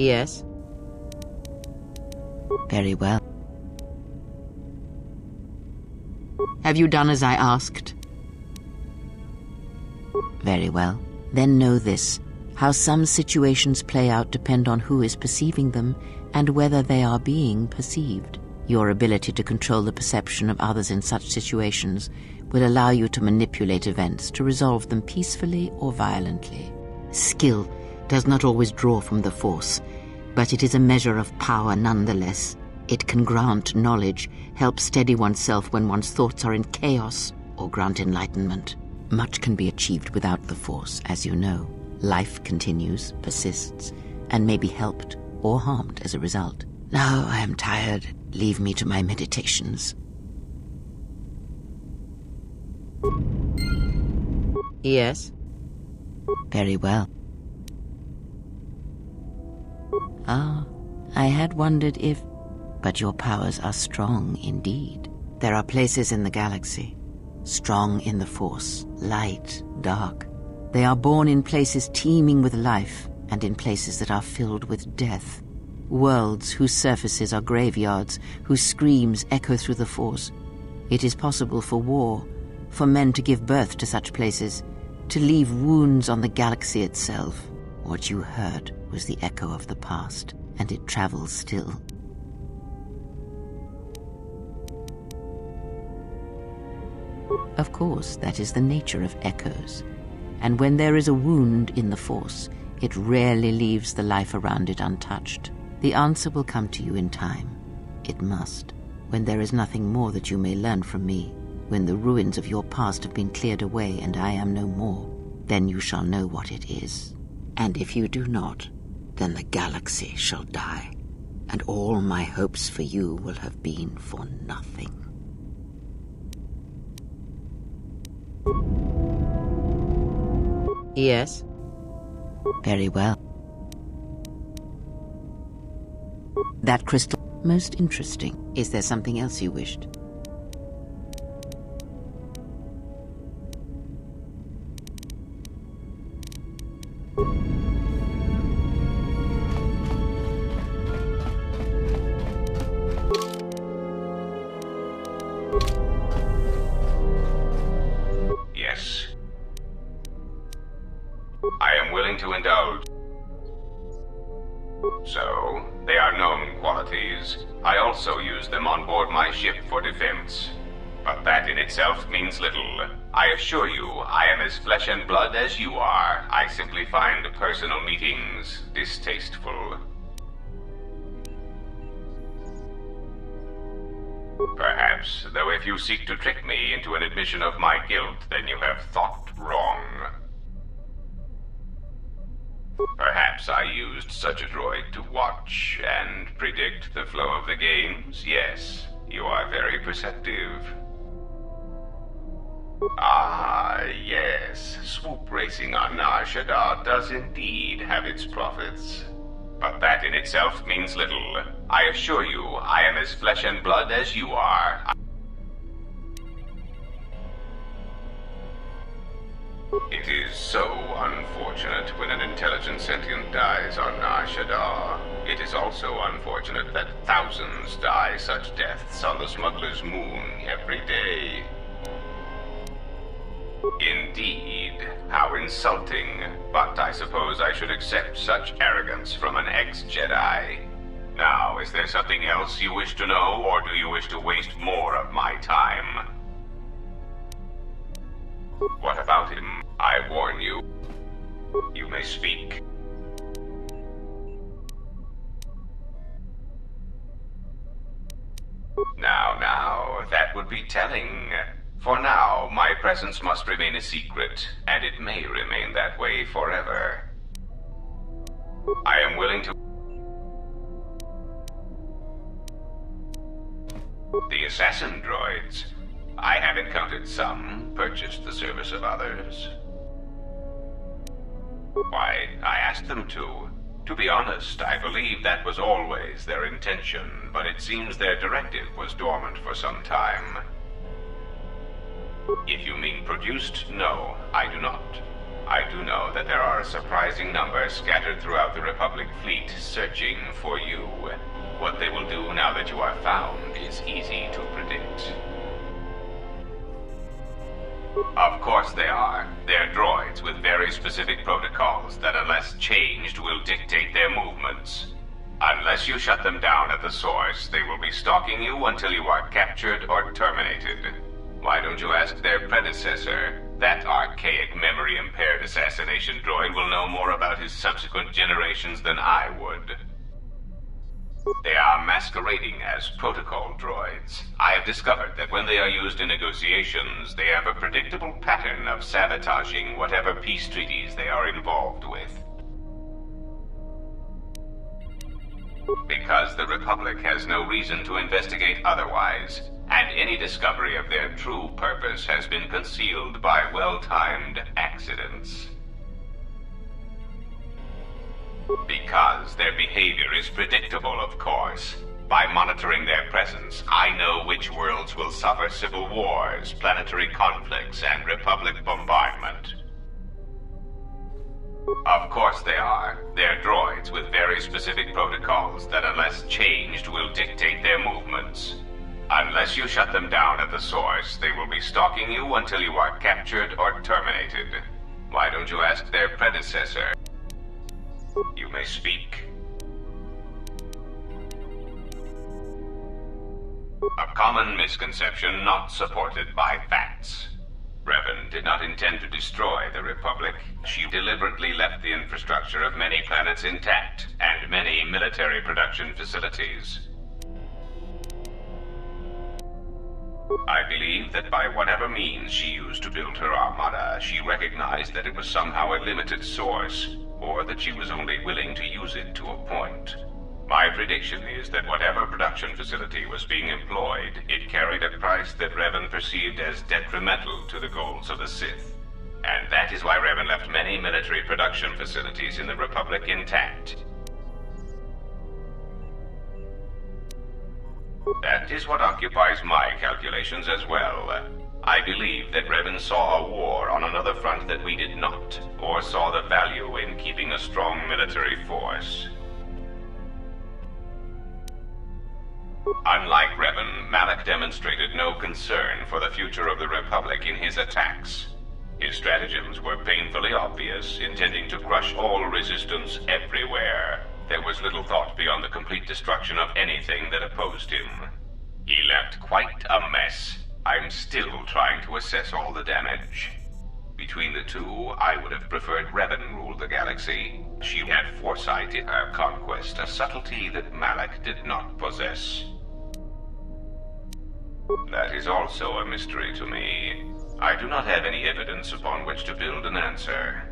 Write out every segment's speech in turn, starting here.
Yes. Very well. Have you done as I asked? Very well. Then know this. How some situations play out depend on who is perceiving them and whether they are being perceived. Your ability to control the perception of others in such situations will allow you to manipulate events to resolve them peacefully or violently. Skill does not always draw from the Force, but it is a measure of power nonetheless. It can grant knowledge, help steady oneself when one's thoughts are in chaos, or grant enlightenment. Much can be achieved without the Force, as you know. Life continues, persists, and may be helped or harmed as a result. Now I am tired. Leave me to my meditations. Yes. Very well. Ah, I had wondered if... But your powers are strong indeed. There are places in the galaxy, strong in the Force, light, dark. They are born in places teeming with life, and in places that are filled with death. Worlds whose surfaces are graveyards, whose screams echo through the Force. It is possible for war, for men to give birth to such places, to leave wounds on the galaxy itself. What you heard was the echo of the past, and it travels still. Of course, that is the nature of echoes. And when there is a wound in the Force, it rarely leaves the life around it untouched. The answer will come to you in time. It must. When there is nothing more that you may learn from me, when the ruins of your past have been cleared away and I am no more, then you shall know what it is. And if you do not, then the galaxy shall die, and all my hopes for you will have been for nothing. Yes. Very well. That crystal, most interesting. Is there something else you wished? Yes. I am willing to indulge. So, they are known qualities. I also use them on board my ship for defense. But that in itself means little. I assure you, I am as flesh and blood as you are. I simply find personal meetings distasteful. Perhaps, though if you seek to trick me into an admission of my guilt, then you have thought wrong. Perhaps I used such a droid to watch and predict the flow of the games. Yes, you are very perceptive. Ah, yes. Swoop racing on Nar Shaddaa does indeed have its profits. But that in itself means little. I assure you, I am as flesh and blood as you are. It is so unfortunate when an intelligent sentient dies on Nar Shaddaa. It is also unfortunate that thousands die such deaths on the smuggler's moon every day. Indeed, how insulting. But I suppose I should accept such arrogance from an ex-Jedi. Now, is there something else you wish to know, or do you wish to waste more of my time? What about him? I warn you. You may speak. Now, that would be telling. For now, my presence must remain a secret, and it may remain that way forever. I am willing to... The assassin droids. I have encountered some, purchased the service of others. Why, I asked them to. To be honest, I believe that was always their intention, but it seems their directive was dormant for some time. If you mean produced, no, I do not. I do know that there are a surprising number scattered throughout the Republic fleet searching for you. What they will do now that you are found is easy to predict. Of course they are. They're droids with very specific protocols that, unless changed, will dictate their movements. Unless you shut them down at the source, they will be stalking you until you are captured or terminated. Why don't you ask their predecessor? That archaic, memory-impaired assassination droid will know more about his subsequent generations than I would. They are masquerading as protocol droids. I have discovered that when they are used in negotiations, they have a predictable pattern of sabotaging whatever peace treaties they are involved with. Because the Republic has no reason to investigate otherwise, and any discovery of their true purpose has been concealed by well-timed accidents. Because their behavior is predictable, of course. By monitoring their presence, I know which worlds will suffer civil wars, planetary conflicts, and Republic bombardment. Of course they are. They're droids with very specific protocols that, unless changed, will dictate their movements. Unless you shut them down at the source, they will be stalking you until you are captured or terminated. Why don't you ask their predecessor? You may speak. A common misconception not supported by facts. Revan did not intend to destroy the Republic. She deliberately left the infrastructure of many planets intact, and many military production facilities. I believe that by whatever means she used to build her armada, she recognized that it was somehow a limited source, or that she was only willing to use it to a point. My prediction is that whatever production facility was being employed, it carried a price that Revan perceived as detrimental to the goals of the Sith. And that is why Revan left many military production facilities in the Republic intact. That is what occupies my calculations as well. I believe that Revan saw a war on another front that we did not, or saw the value in keeping a strong military force. Unlike Revan, Malak demonstrated no concern for the future of the Republic in his attacks. His stratagems were painfully obvious, intending to crush all resistance everywhere. There was little thought beyond the complete destruction of anything that opposed him. He left quite a mess. I'm still trying to assess all the damage. Between the two, I would have preferred Revan rule the galaxy. She had foresight in her conquest, a subtlety that Malak did not possess. That is also a mystery to me. I do not have any evidence upon which to build an answer.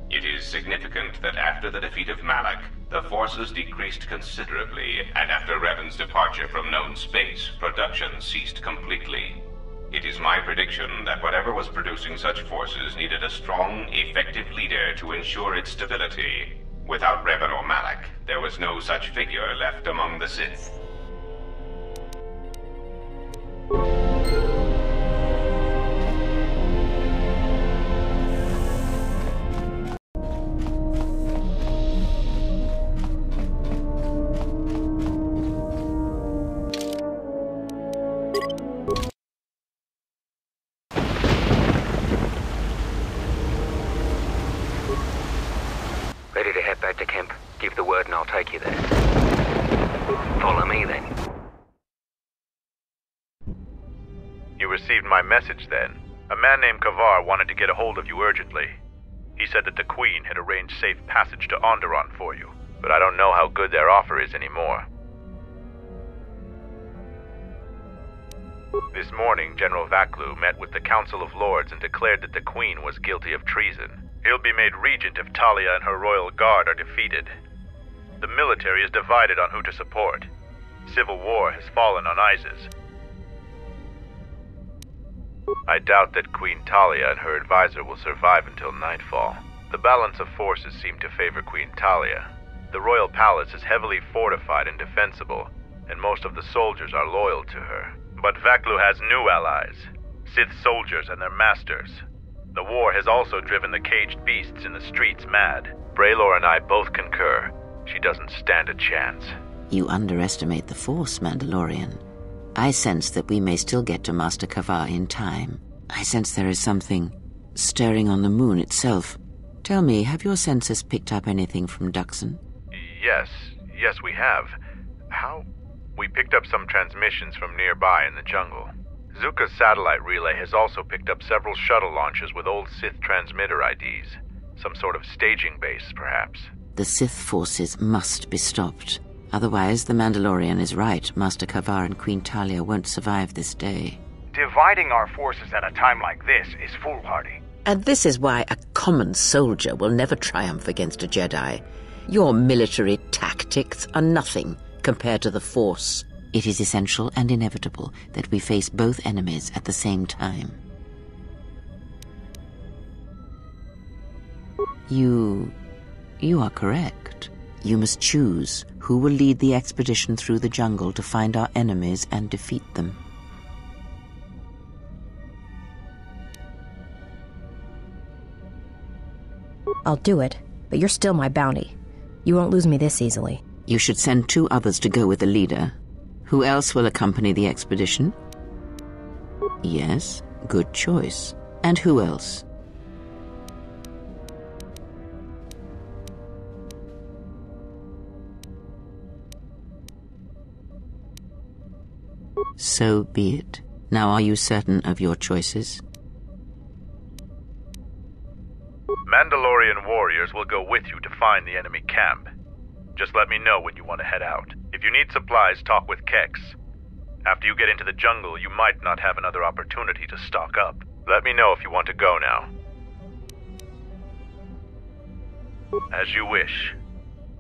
It is significant that after the defeat of Malak, the forces decreased considerably, and after Revan's departure from known space, production ceased completely. It is my prediction that whatever was producing such forces needed a strong, effective leader to ensure its stability. Without Revan or Malak, there was no such figure left among the Sith. Ready to head back to camp? Give the word and I'll take you there. Follow me then. You received my message then. A man named Kavar wanted to get a hold of you urgently. He said that the Queen had arranged safe passage to Onderon for you, but I don't know how good their offer is anymore. This morning, General Vaklu met with the Council of Lords and declared that the Queen was guilty of treason. He'll be made regent if Talia and her royal guard are defeated. The military is divided on who to support. Civil war has fallen on Isis. I doubt that Queen Talia and her advisor will survive until nightfall. The balance of forces seem to favor Queen Talia. The royal palace is heavily fortified and defensible, and most of the soldiers are loyal to her. But Vaklu has new allies, Sith soldiers and their masters. The war has also driven the caged beasts in the streets mad. Braylor and I both concur. She doesn't stand a chance. You underestimate the Force, Mandalorian. I sense that we may still get to Master Kavar in time. I sense there is something stirring on the moon itself. Tell me, have your sensors picked up anything from Duxon? Yes, we have. How? We picked up some transmissions from nearby in the jungle. Zuka's satellite relay has also picked up several shuttle launches with old Sith transmitter IDs. Some sort of staging base, perhaps. The Sith forces must be stopped. Otherwise, the Mandalorian is right. Master Kavar and Queen Talia won't survive this day. Dividing our forces at a time like this is foolhardy. And this is why a common soldier will never triumph against a Jedi. Your military tactics are nothing compared to the Force. It is essential and inevitable that we face both enemies at the same time. You are correct. You must choose who will lead the expedition through the jungle to find our enemies and defeat them. I'll do it, but you're still my bounty. You won't lose me this easily. You should send 2 others to go with the leader. Who else will accompany the expedition? Yes, good choice. And who else? So be it. Now are you certain of your choices? Mandalorian warriors will go with you to find the enemy camp. Just let me know when you want to head out. If you need supplies, talk with Kex. After you get into the jungle, you might not have another opportunity to stock up. Let me know if you want to go now. As you wish.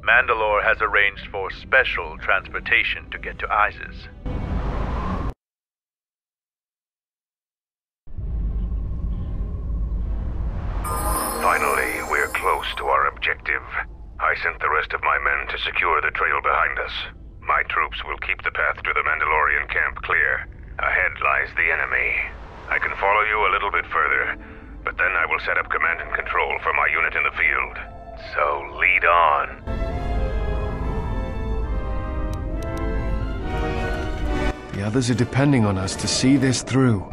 Mandalore has arranged for special transportation to get to Isis. Finally, we're close to our objective. I sent the rest of my men to secure the trail behind us. My troops will keep the path to the Mandalorian camp clear. Ahead lies the enemy. I can follow you a little bit further, but then I will set up command and control for my unit in the field. So lead on. The others are depending on us to see this through.